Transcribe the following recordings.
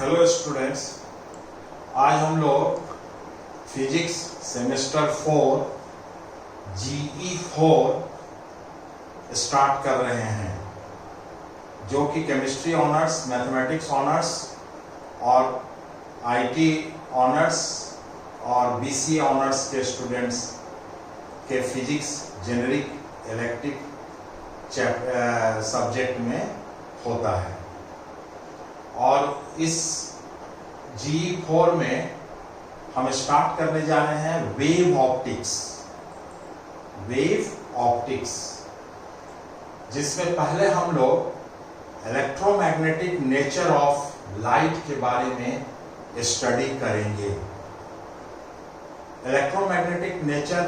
Hello students, आज हम लोग फिजिक्स सेमेस्टर 4 GE 4 स्टार्ट कर रहे हैं, जो कि केमिस्ट्री ऑनर्स, मैथमेटिक्स ऑनर्स और IT ऑनर्स और BCA ऑनर्स के स्टूडेंट्स के फिजिक्स जेनरिक इलेक्टिव सब्जेक्ट में होता है। और इस GE 4 में हम स्टार्ट करने जा रहे हैं वेव ऑप्टिक्स, जिसमें पहले हम लोग इलेक्ट्रोमैग्नेटिक नेचर ऑफ लाइट के बारे में स्टडी करेंगे। इलेक्ट्रोमैग्नेटिक नेचर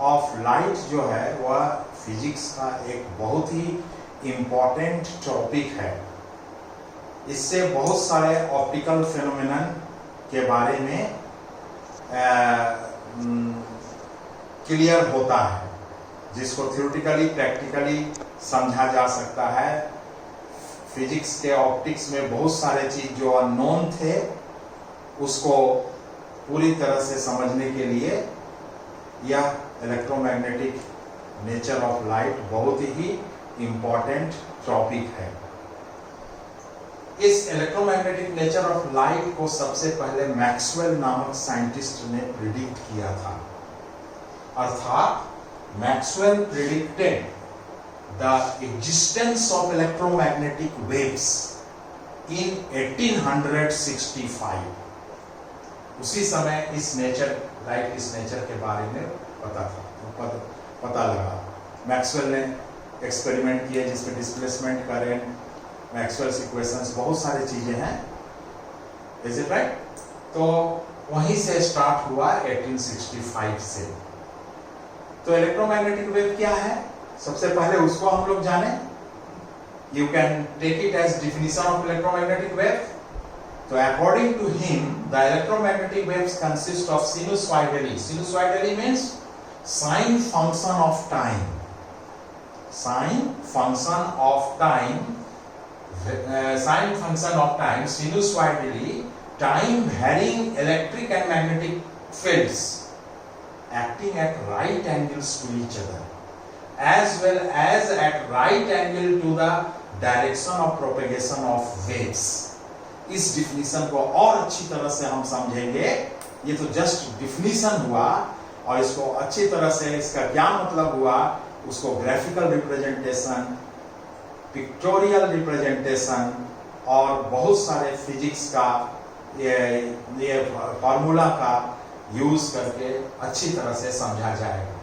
ऑफ लाइट जो है वह फिजिक्स का एक बहुत ही इम्पोर्टेंट टॉपिक है। इससे बहुत सारे ऑप्टिकल फेनोमेनन के बारे में क्लियर होता है, जिसको थ्योरेटिकली प्रैक्टिकली समझा जा सकता है। फिजिक्स के ऑप्टिक्स में बहुत सारे चीज जो अननोन थे उसको पूरी तरह से समझने के लिए यह इलेक्ट्रोमैग्नेटिक नेचर ऑफ लाइट बहुत ही इम्पोर्टेंट टॉपिक है। इस इलेक्ट्रोमैग्नेटिक नेचर ऑफ लाइट को सबसे पहले मैक्सवेल नामक साइंटिस्ट ने प्रिडिक्ट किया था। अर्थात Maxwell predicted the existence of electromagnetic waves in 1865। उसी समय इस नेचर के बारे में पता लगा। मैक्सवेल ने एक्सपेरिमेंट किए जिसमें डिस्प्लेसमेंट करंट, मैक्सवेल्स इक्वेशंस, बहुत सारी चीजें हैं। Is it right? तो वहीं से स्टार्ट हुआ 1865 से। तो इलेक्ट्रोमैग्नेटिक वेव क्या है, सबसे पहले उसको हम लोग जाने। You can take it as definition of electromagnetic wave. तो according to him the electromagnetic waves consist of sinusoidally. Sinusoidally means sine function of time. Sine function of time, sinusoidally, time varying electric and magnetic fields acting at right angles to each other, as well as at right angle to the direction of propagation of waves. इस definition को और अच्छी तरह से हम समझेंगे। ये तो जस्ट डिफिनीशन हुआ, और इसको अच्छी तरह से इसका क्या मतलब हुआ उसको ग्राफिकल रिप्रेजेंटेशन, पिक्टोरियल रिप्रेजेंटेशन और बहुत सारे फिजिक्स का ये फॉर्मूला का यूज करके अच्छी तरह से समझा जाएगा।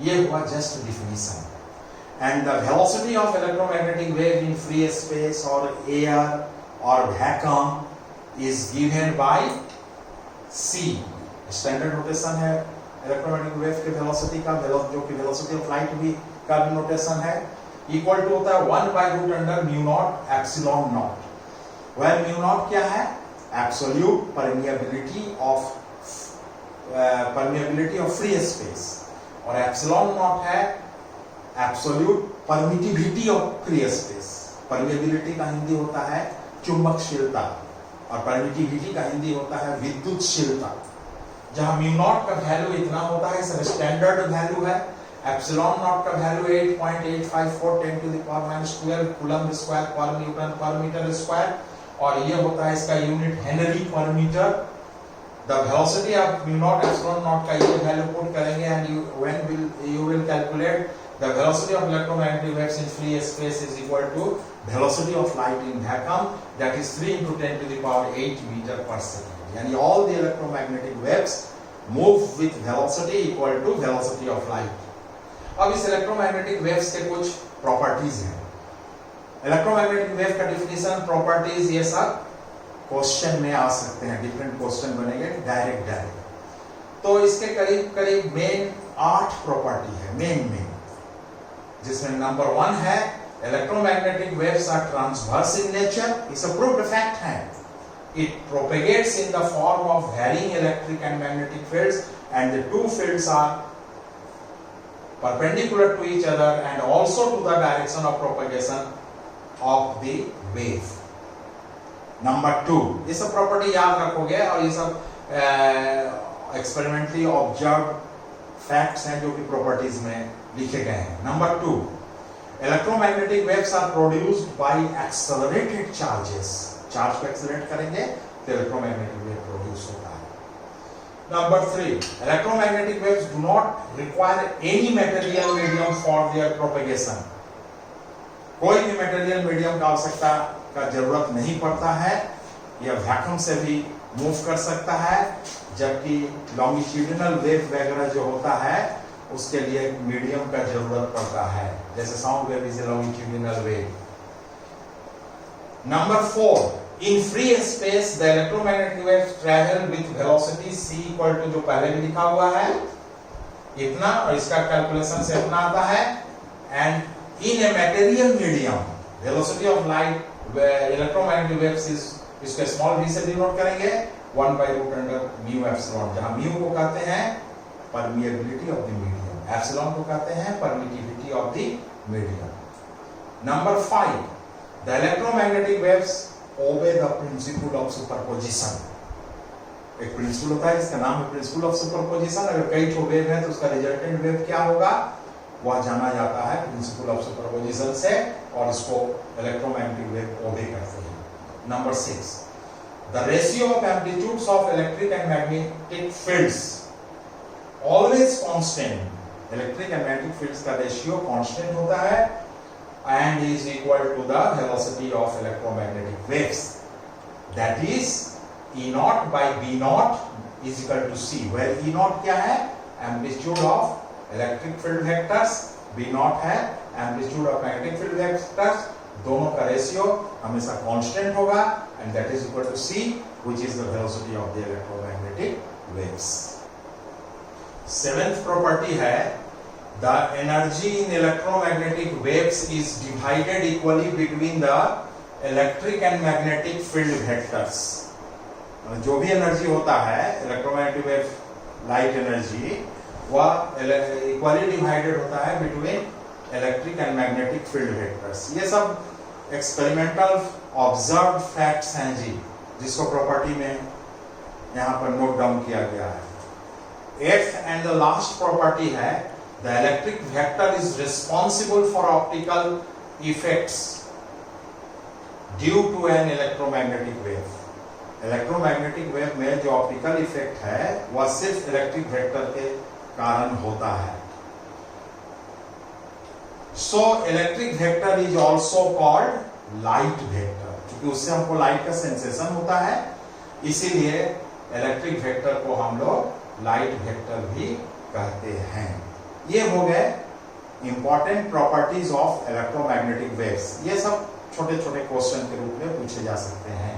ये हुआ just definition. And the velocity of electromagnetic wave in free space और एयर और vacuum is given by c। Standard notation है इलेक्ट्रोमैग्नेटिक वेव के वेलोसिटी का, जो कि वेलोसिटी ऑफ लाइट भी का भी नोटेशन है। इक्वल टू होता है 1/√μ0 epsilon naught. Where mu naught क्या है? Absolute permeability of free space, और एप्सिलॉन नॉट है absolute permittivity of free space. Permeability का हिंदी होता है चुंबकशीलता, और परमिटिविटी का हिंदी होता है विद्युतशीलता। जहां म्यू नॉट का वैल्यू इतना होता है, सब स्टैंडर्ड वैल्यू है। एप्सिलॉन नॉट का value 8.854 10 to the power -12 coulomb square पर न्यूटन पर मीटर स्क्वायर, और ये होता है इसका यूनिट हेनरी पर metre. The velocity of mu naught epsilon naught का ये वैल्यू पुट करेंगे, and you will calculate the velocity of electromagnetic waves in free space is equal to velocity of light in vacuum, that is 3 into 10 to the power 8 meter per second. यानी all the electromagnetic waves move with velocity equal to velocity of light. अब इस electromagnetic waves के कुछ properties हैं। Electromagnetic wave का definition, properties, ये सब question में आ सकते हैं। डिफरेंट क्वेश्चन बनेंगे डायरेक्ट। तो इसके करीब करीब मेन 8 प्रॉपर्टी है, मेन जिसमें नंबर 1 है electromagnetic waves are transverse in nature. It's a proved fact है। It propagates in the form of varying electric and magnetic fields, and the two fields are perpendicular to each other and also to the direction of propagation of the wave. Number 2, ये सब property याद रखोगे और ये सब experimentally observe facts हैं जो कि प्रॉपर्टीज में लिखे गए हैं। Number 2, electromagnetic waves are produced by accelerated charges. Charge को एक्सेलरेट करेंगे तो इलेक्ट्रोमैग्नेटिक वेव प्रोड्यूस होता है। Number 3, electromagnetic waves do not require any material medium for their propagation. कोई भी मटेरियल मीडियम का आवश्यकता का जरूरत नहीं पड़ता है, यह वैक्यूम से भी मूव कर सकता है, जबकि लॉन्गिट्यूडिनल वेव वगैरह जो होता है उसके लिए मीडियम का जरूरत पड़ता है, जैसे sound wave is a longitudinal wave. Number 4, in free space the electromagnetic waves travel with velocity c equal to, जो पहले भी लिखा हुआ है इतना, और इसका कैलकुलेशन से इतना आता है, and in a material medium velocity of light electromagnetic waves is, इसको स्मॉल v से डिनोट करेंगे 1/√μ एप्सिलॉन, जहां म्यू को कहते हैं permeability of the medium, epsilon को कहते हैं permittivity of the medium. Number 5, the electromagnetic waves obey the principle of superposition. एक प्रिंसिपल होता है जिसका नाम है प्रिंसिपल ऑफ सुपरपोजिशन। अगर कई ठो वेव है तो उसका रिजल्टेंट वेव क्या होगा, वह जाना जाता है प्रिंसिपल ऑफ सुपरपोजिशन से, और इसको इलेक्ट्रोमैग्नेटिक वेव ओबे करते हैं। Number 6, the ratio of amplitudes of electric and magnetic fields always constant. Electric and magnetic fields का रेशियो कांस्टेंट होता है and is equal to the velocity of electromagnetic waves, that is E naught by B naught is equal to C, where E naught क्या है, amplitude of electric field vectors, B naught है amplitude of magnetic field vectors, दोनों का ratio हमेशा constant होगा, and that is equal to C, which is the velocity of the electromagnetic waves। 7th property है, the energy in electromagnetic waves is divided equally between the electric and magnetic field vectors। जो भी energy होता है electromagnetic wave, light energy, वह equally divided होता है between electric and magnetic field vectors. ये सब एक्सपेरिमेंटल ऑब्जर्व्ड फैक्ट्स हैं जी, जिसको प्रॉपर्टी में यहाँ पर नोट डाउन किया गया है। 8th and the last property है, the electric vector is responsible for optical effects due to an electromagnetic wave। Electromagnetic wave में जो ऑप्टिकल इफेक्ट है वह सिर्फ इलेक्ट्रिक वेक्टर के कारण होता है। So electric vector is also called light vector, क्योंकि उससे हमको लाइट का सेंसेशन होता है, इसीलिए इलेक्ट्रिक वेक्टर को हम लोग लाइट वेक्टर भी कहते हैं। ये हो गए important properties of electromagnetic waves. ये सब छोटे छोटे क्वेश्चन के रूप में पूछे जा सकते हैं।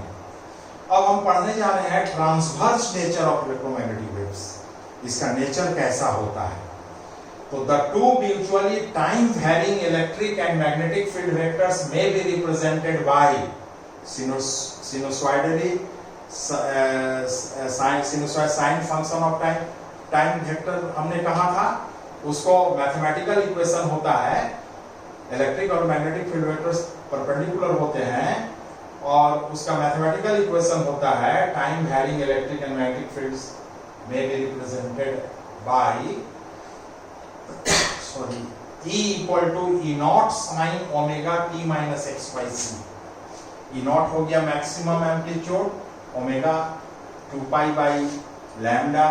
अब हम पढ़ने जा रहे हैं transverse nature of electromagnetic waves, इसका नेचर कैसा होता है। तो the two mutually time varying electric and magnetic field vectors may be represented by sinusoidally sinusoid sine function of time. Time vector हमने कहा था, उसको मैथमेटिकल इक्वेशन होता है, इलेक्ट्रिक और मैग्नेटिक फील्ड वेक्टर्स परपेंडिकुलर होते हैं, और उसका मैथमेटिकल इक्वेशन होता है time varying electric and magnetic fields may be represented by E equal to E naught sine omega t minus x by c। E naught हो गया maximum amplitude, omega 2 pi by lambda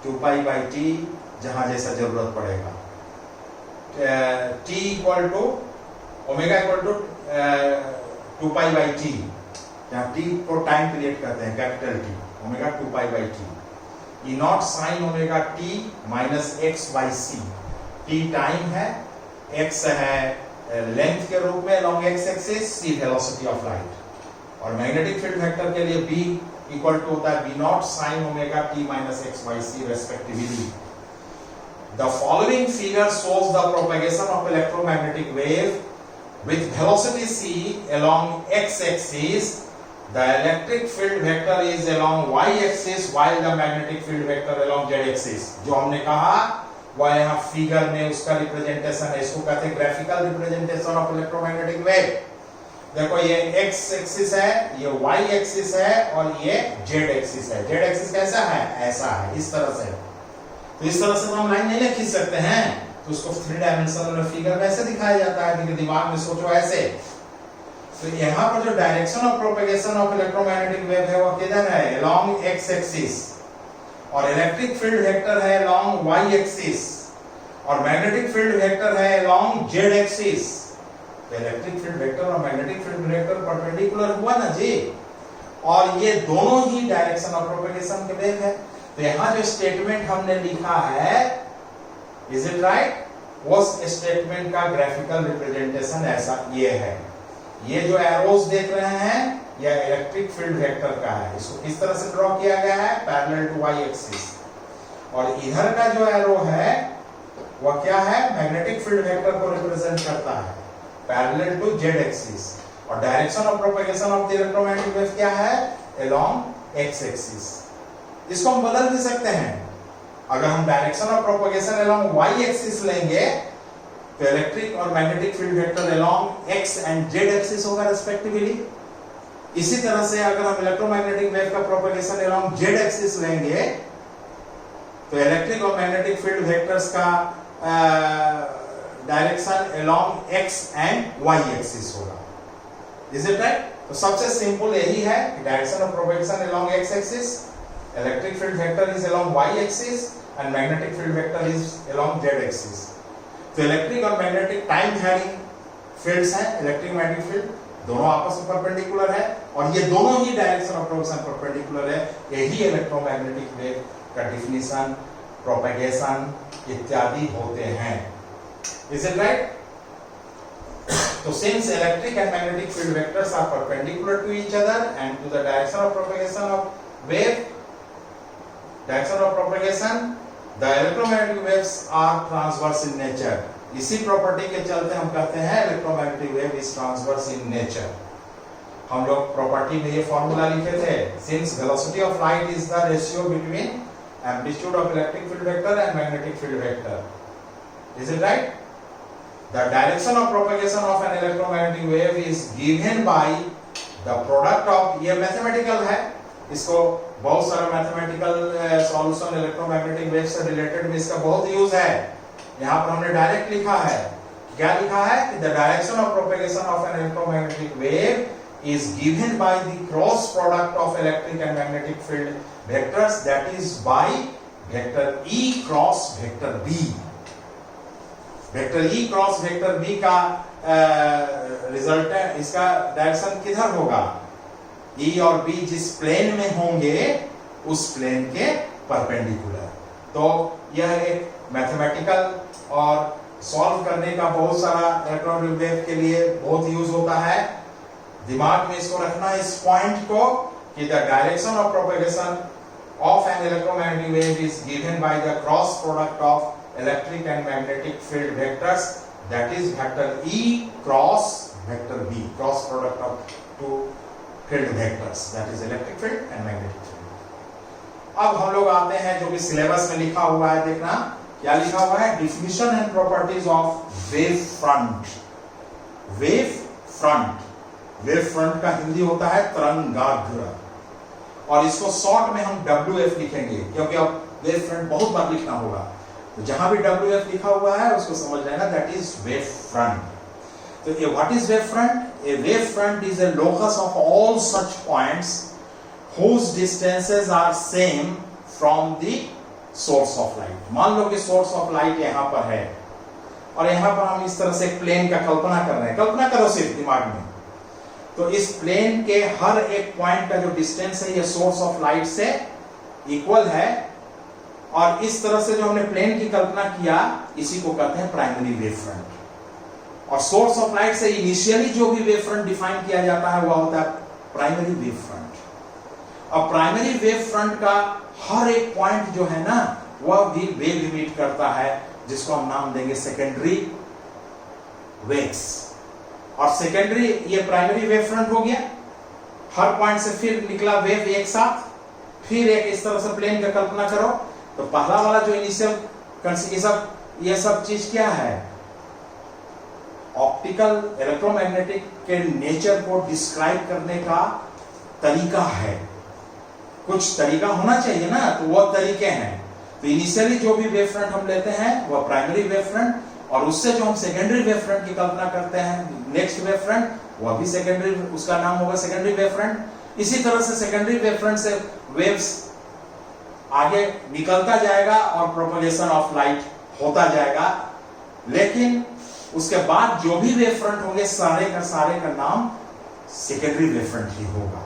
2 pi by t, जहां जैसा जरूरत पड़ेगा। t equal to omega equal to 2 pi by t, जहां t को time period कहते हैं, capital T, omega 2 pi by t। E naught sine omega t minus x by c। t time है, x है लेंथ के रूप में long x axis, c velocity of light. और मैग्नेटिक फील्ड वेक्टर के लिए b इक्वल टू होता है b not sine omega t minus x by c respectively. The following figure shows the propagation of electromagnetic wave with velocity c along x-axis. The electric field vector is along y-axis while the magnetic field vector along z-axis. जो हमने कहा वह यहाँ figure में उसका representation है, इसको कहते हैं graphical representation of electromagnetic wave. देखो ये x एक्सिस है, ये y एक्सिस है और ये z एक्सिस है। z एक्सिस कैसा है? ऐसा है, इस तरह से। तो इस तरह से तो हम लाइन नहीं खींच सकते हैं, तो उसको 3 डायमेंशनल फिगर में ऐसे दिखाया जाता है कि दिमाग में सोचो ऐसे। तो यहाँ पर जो direction of propagation of electromagnetic wave है वो किधर है? अलोंग x एक्सिस, और इलेक्ट्रिक फील्ड वेक्टर है अलोंग y एक्सिस, और मैग्नेटिक फील्ड वेक्टर है along z axis. Electric field vector और मैग्नेटिक फील्ड वेक्टर परपेंडिकुलर हुआ ना जी, और ये दोनों ही डायरेक्शन ऑफ प्रोपेगेशन के वेव है। तो यहाँ जो स्टेटमेंट हमने लिखा है, इज इट राइट? उस स्टेटमेंट का ग्राफिकल रिप्रेजेंटेशन ऐसा ये है। ये जो एरोस देख रहे हैं यह इलेक्ट्रिक फील्ड वेक्टर का है। इसको किस तरह से ड्रॉ किया गया है? Parallel to y axis. और इधर का जो एरो है वह क्या है? मैग्नेटिक फील्ड वेक्टर को रिप्रेजेंट करता है, पैरेलल टू z एक्सिस। और direction of propagation of the electromagnetic wave क्या है? Along x axis. इसको हम बदल भी सकते हैं। अगर हम direction of propagation along y axis लेंगे तो इलेक्ट्रिक और magnetic field vector along x and z axis होगा रिस्पेक्टिवली। इसी तरह से अगर हम इलेक्ट्रोमैग्नेटिक वेव का प्रोपेगेशन अलोंग z एक्सिस लेंगे तो इलेक्ट्रिक और मैग्नेटिक फील्ड वेक्टर्स का direction along x and y axis होगा। Is it right? तो सबसे सिंपल यही है कि direction of propagation along x axis, electric field vector is along y axis and magnetic field vector is along z axis. तो electric और magnetic time varying fields हैं, electric magnetic field दोनों आपस में परपेंडिकुलर है, और ये दोनों ही डायरेक्शन ऑफ प्रोपेगेशन परपेंडिकुलर है। यही इलेक्ट्रोमैग्नेटिक वेव का डिफिनीशन, प्रोपेगेशन इत्यादि होते हैं। Is it right? So since electric and magnetic field vectors are perpendicular to each other and to the direction of propagation of wave, the electromagnetic waves are transverse in nature. इसी property के चलते हम कहते हैं electromagnetic wave is transverse in nature. हम लोग property में ये फॉर्मूला लिखे थे, since velocity of light is the ratio between amplitude of electric field vector and magnetic field vector. Is it right? The direction of propagation of an electromagnetic wave is given by the product of, ये mathematical है, इसको बहुत सारा mathematical solution electromagnetic wave से related में इसका बहुत use है। यहाँ पर हमने डायरेक्ट लिखा है, क्या लिखा है कि the direction of propagation of an electromagnetic wave is given by the cross product of electric and magnetic field vectors, that is by vector E cross vector B। Vector E cross vector B का result है, इसका direction किधर होगा? E और B जिस plane में होंगे उस प्लेन के परपेंडिकुलर। तो यह एक मैथमेटिकल और सॉल्व करने का बहुत सारा इलेक्ट्रोमैग्नेटिक वेव के लिए बहुत यूज होता है। दिमाग में इसको रखना, इस पॉइंट को, कि the direction of propagation of an electromagnetic wave is given by the cross product of electric and magnetic field vectors, that is vector E cross vector B, cross product of two field vectors, that is electric field and magnetic field। अब हम लोग आते हैं जो कि syllabus में लिखा हुआ है, देखना क्या लिखा हुआ है? Definition and properties of wave front. Wave front, wave front का हिंदी होता है तरंगाग्र, और इसको शॉर्ट में हम WF लिखेंगे क्योंकि अब वेव फ्रंट बहुत बार लिखना होगा। तो जहां भी WF लिखा हुआ है उसको समझ लेना, दैट इज वेव फ्रंट। तो ये what is wave front? A wave front is a locus of all such points whose distances are same from the source of light। मान लो कि सोर्स ऑफ लाइट यहां पर है और यहां पर हम इस तरह से एक प्लेन का कल्पना कर रहे हैं, कल्पना करो सिर्फ दिमाग में। तो इस प्लेन के हर एक पॉइंट का जो डिस्टेंस है ये सोर्स ऑफ लाइट से इक्वल है, और इस तरह से जो हमने प्लेन की कल्पना किया इसी को कहते हैं प्राइमरी वेव फ्रंट। और सोर्स ऑफ लाइट से इनिशियली जो भी वेव फ्रंट डिफाइन किया जाता है वह होता है प्राइमरी वेव फ्रंट। अब प्राइमरी वेव फ्रंट का हर एक पॉइंट जो है ना वह भी वेव इमिट करता है, जिसको हम नाम देंगे सेकेंडरी वेव्स। और सेकेंडरी, ये प्राइमरी वेव फ्रंट हो गया, हर पॉइंट से फिर निकला वेव एक साथ, फिर एक इस तरह से प्लेन का कल्पना करो। तो पहला वाला जो इनिशियल ये सब चीज क्या है? ऑप्टिक ऑप्टिकल इलेक्ट्रोमैग्नेटिक के नेचर को डिस्क्राइब करने का तरीका है। कुछ तरीका होना चाहिए ना, तो वो तरीके हैं। तो इनिशियली जो भी वेव फ्रंट हम लेते हैं वो प्राइमरी वेव फ्रंट, और उससे जो हम सेकेंडरी वेव फ्रंट की कल्पना करते हैं नेक्स्ट वेव फ्रंट, वो भी सेकेंडरी, उसका नाम होगा सेकेंडरी वेव फ्रंट। इसी तरह से सेकेंडरी वेव फ्रंट से वेव्स आगे निकलता जाएगा और प्रोपगेशन ऑफ लाइट होता जाएगा। लेकिन उसके बाद जो भी वेव फ्रंट होंगे सारे का नाम सेकेंडरी वेव फ्रंट ही होगा।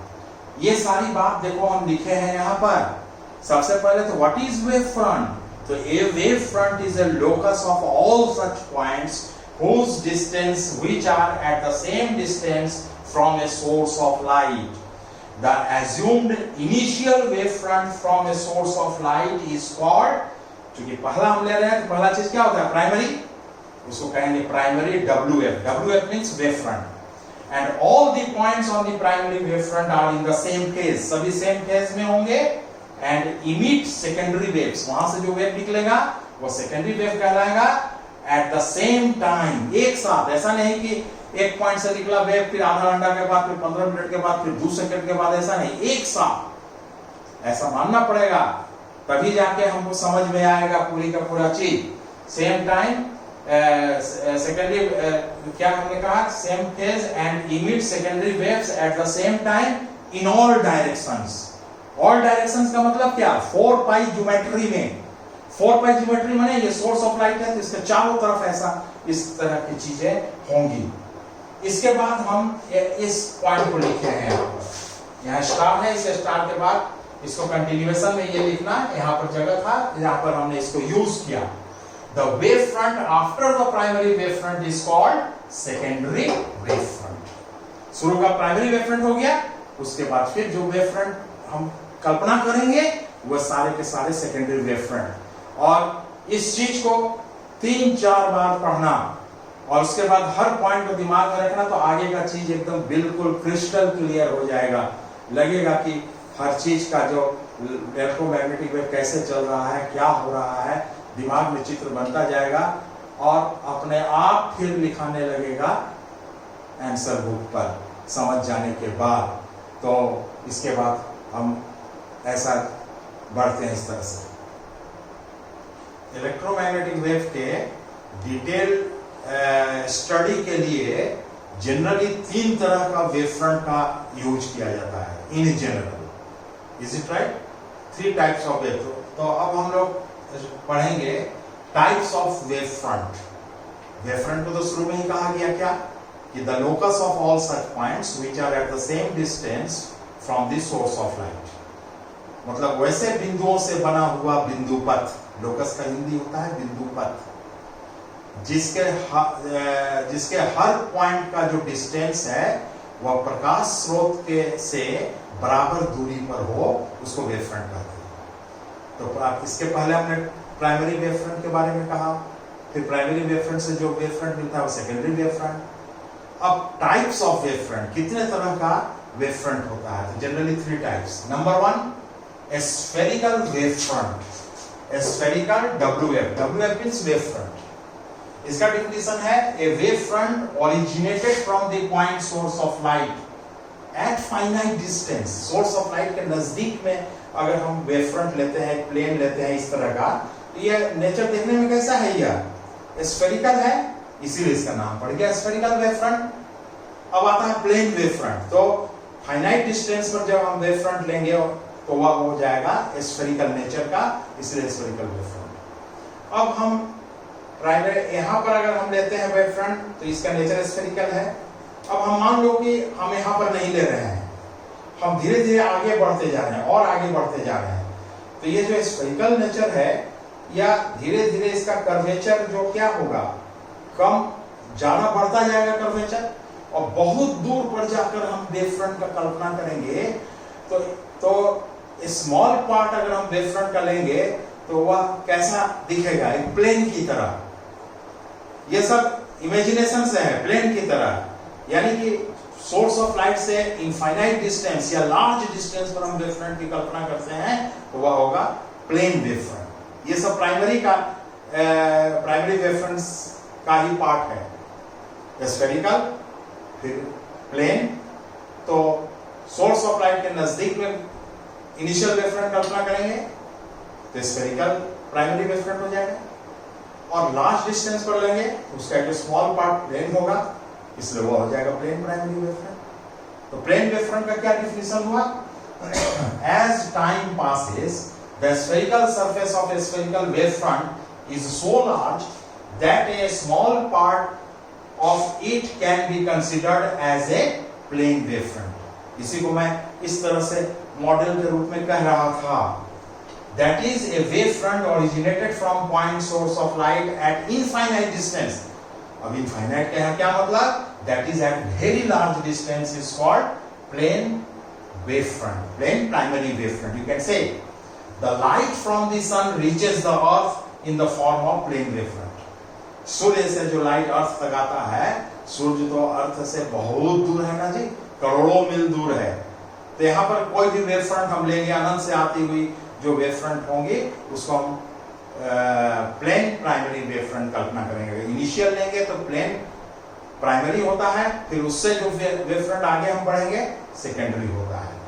ये सारी बात देखो हम लिखे हैं यहाँ पर। सबसे पहले तो व्हाट इज वेव फ्रंट? तो a wave front is a locus of all such points whose distance which are at the same distance from a source of light. The assumed initial wave front from a source of light is called, क्योंकि पहला हम ले रहे हैं तो पहला चीज क्या होता है? प्राइमरी, उसको कहेंगे primary WF. WF means wave front. And all the points on the primary wave front are in the same phase. सभी सेम फेज में होंगे and emit secondary waves. वहां से जो वेव निकलेगा वो सेकेंडरी वेव कहलाएगा। At the same time, एक साथ, ऐसा नहीं कि एक पॉइंट से निकला वेव फिर आधा घंटा के बाद, फिर 15 मिनट के बाद, फिर 2 सेकंड के बाद, ऐसा नहीं, एक साथ ऐसा मानना पड़ेगा, तभी जाके हमको समझ में आएगा पूरी का पूरा चीज। सेम टाइम सेकेंडरी क्या हमने कहा? Same phase and emit secondary waves eight the same time in all directions. All directions का मतलब क्या? 4 पाई ज्योमेट्री में। 4 पाई ज्योमेट्री माने ये सोर्स ऑफ लाइट है तो इसके चारों तरफ ऐसा इस तरह की चीजें होंगी। इसके बाद हम इस पॉइंट को लिखे हैं यहाँ पर। यहाँ स्टार है, इस स्टार के बाद इसको कंटिन्यूएशन में ये लिखना, यहाँ पर जगह था, यहाँ पर हमने इसको यूज किया। The wave front after the primary wave front is called secondary wave front. शुरू का प्राइमरी वेव फ्रंट हो गया, उसके बाद फिर जो वेव फ्रंट हम कल्पना करेंगे वह सारे के सारे सेकेंडरी वेव फ्रंट। और इस चीज को 3-4 बार पढ़ना और उसके बाद हर पॉइंट को दिमाग में रखना, तो आगे का चीज एकदम बिल्कुल क्रिस्टल क्लियर हो जाएगा। लगेगा कि हर चीज का जो इलेक्ट्रोमैग्नेटिक वेव कैसे चल रहा है, क्या हो रहा है, दिमाग में चित्र बनता जाएगा और अपने आप फिर लिखाने लगेगा आंसर बुक पर समझ जाने के बाद। तो इसके बाद हम ऐसा बढ़ते हैं इस तरह से। इलेक्ट्रोमैग्नेटिक वेव के डिटेल स्टडी के लिए जनरली 3 तरह का वेव फ्रंट का यूज किया जाता है in general. Is it right? 3 types of wave. तो अब हम लोग पढ़ेंगे types of wave front. Wave front को तो शुरू में ही कहा गया क्या कि the locus of all such points which are at the same distance from the source of light. मतलब वैसे बिंदुओं से बना हुआ बिंदुपथ, लोकस का हिंदी होता है बिंदुपथ, जिसके हर पॉइंट का जो डिस्टेंस है वह प्रकाश स्रोत के से बराबर दूरी पर हो, उसको वेव फ्रंट कहते हैं। तो इसके पहले हमने प्राइमरी वेव फ्रंट के बारे में कहा, फिर प्राइमरी वेव फ्रंट से जो वेव फ्रंट मिलता है वो सेकेंडरी वेव फ्रंट। अब टाइप्स ऑफ वेव फ्रंट, कितने तरह का वेव फ्रंट होता है? तो generally 3 types. Number 1 spherical wave front, spherical WF. WF means wave front. इसका definition है a wave front originated from the point source of light at finite distance. Source of light के नजदीक में अगर हम wave front लेते हैं, plane लेते हैं इस तरह का, तो ये नेचर देखने में कैसा है? यह spherical है, इसीलिए इसका नाम पड़ गया spherical wave front। अब आता है प्लेन वेव फ्रंट। तो फाइनाइट डिस्टेंस पर जब हम वेव फ्रंट लेंगे तो वह हो जाएगा स्फेरिकल नेचर का, इसलिए स्फेरिकल वेव फ्रंट। अब हम प्राइमरी यहाँ पर अगर हम लेते हैं वेव फ्रंट तो इसका नेचर स्फेरिकल है। अब हम मान लो कि हम यहाँ पर नहीं ले रहे हैं, हम धीरे धीरे आगे बढ़ते जा रहे हैं और आगे बढ़ते जा रहे हैं, तो ये जो स्फेरिकल नेचर है या धीरे धीरे इसका कर्वेचर जो क्या होगा, कम ज्यादा बढ़ता जाएगा कर्वेचर, और बहुत दूर पर जाकर हम वेव फ्रंट का कल्पना करेंगे तो स्मॉल पार्ट अगर हम वेव फ्रंट का लेंगे तो वह कैसा दिखेगा? एक प्लेन की तरह। ये सब इमेजिनेशन से है, प्लेन की तरह, यानी कि सोर्स ऑफ लाइट से इनफाइनाइट डिस्टेंस या लार्ज डिस्टेंस पर हम वेव फ्रंट की कल्पना करते हैं तो वह होगा प्लेन वेव फ्रंट। ये सब प्राइमरी वेव फ्रंट्स का ही पार्ट है। स्फेरिकल, फिर प्लेन। तो सोर्स ऑफ लाइट के नजदीक में इनिशियल वेव फ्रंट कल्पना करेंगे तो स्फेरिकल प्राइमरी वेव फ्रंट हो जाएगा, और लार्ज डिस्टेंस पर लेंगे उसका एक स्मॉल पार्ट प्लेन होगा, इसलिए वो हो जाएगा प्लेन प्राइमरी वेव फ्रंट। तो प्लेन वेव फ्रंट का क्या डिफिनेशन हुआ? As time passes the spherical surface of a spherical wave front is so large that a small part of it can be considered as a plane wave front। इसी को मैं इस तरह से model के रूप में कह रहा था। That is a wave front originated from point source of light at infinite distance। अब infinite के यहाँ क्या मतलब? That is at very large distance is called plane wave front, plane primary wave front। You can say the light from the sun reaches the earth in the form of plane wave front। सूर्य से जो light अर्थ तक आता है, सूर्य तो अर्थ से बहुत दूर है ना जी, करोड़ों मील दूर है। तो यहाँ पर कोई भी वेव फ्रंट हम लेंगे, अनंत से आती हुई जो वेव फ्रंट होंगे उसको हम प्लेन प्राइमरी वेव फ्रंट कल्पना करेंगे। इनिशियल लेंगे तो प्लेन प्राइमरी होता है, फिर उससे जो वेव फ्रंट आगे हम बढ़ेंगे सेकेंडरी होता है।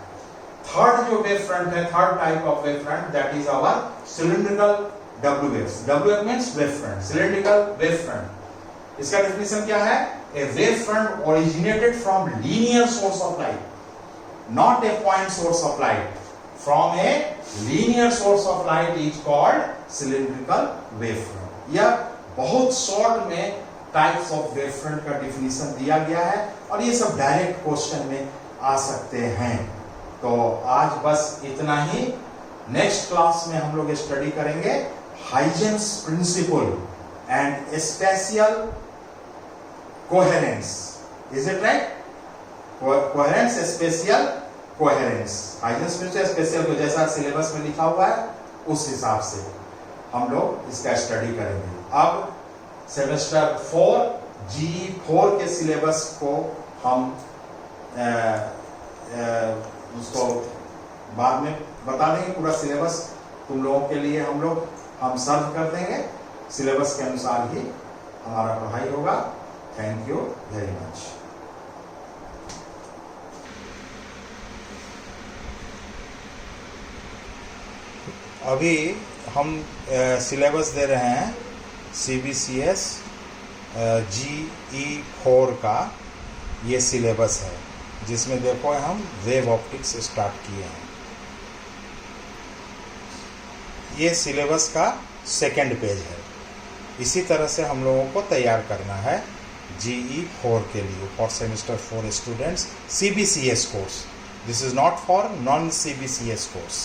थर्ड जो वेव फ्रंट है, third type of wave front, that is our cylindrical WF। WF means wave front, cylindrical wave front. इसका डेफिनेशन क्या है? A wave front originated from linear source of light, not a point source of light, from a linear source of light is called cylindrical wave front. यह बहुत short में types of wave front का definition दिया गया है, और ये सब डायरेक्ट क्वेश्चन में आ सकते हैं। तो आज बस इतना ही। नेक्स्ट क्लास में हम लोग स्टडी करेंगे Huygens principle and spatial coherence. Is it right? Coherence, spatial coherence, Huygens principle, spatial को जैसा सिलेबस में लिखा हुआ है उस हिसाब से हम लोग इसका स्टडी करेंगे। अब सेमेस्टर 4 G4 के सिलेबस को हम उसको बाद में बता देंगे। पूरा सिलेबस तुम लोगों के लिए हम सर्व कर देंगे, सिलेबस के अनुसार ही हमारा पढ़ाई होगा। Thank you very much. अभी हम सिलेबस दे रहे हैं CBCS GE4 का ये सिलेबस है, जिसमें देखो हम वेव ऑप्टिक्स स्टार्ट किए हैं। ये सिलेबस का सेकंड पेज है। इसी तरह से हम लोगों को तैयार करना है GE4 के लिए, for semester 4 students CBCS course. This is not for non CBCS course.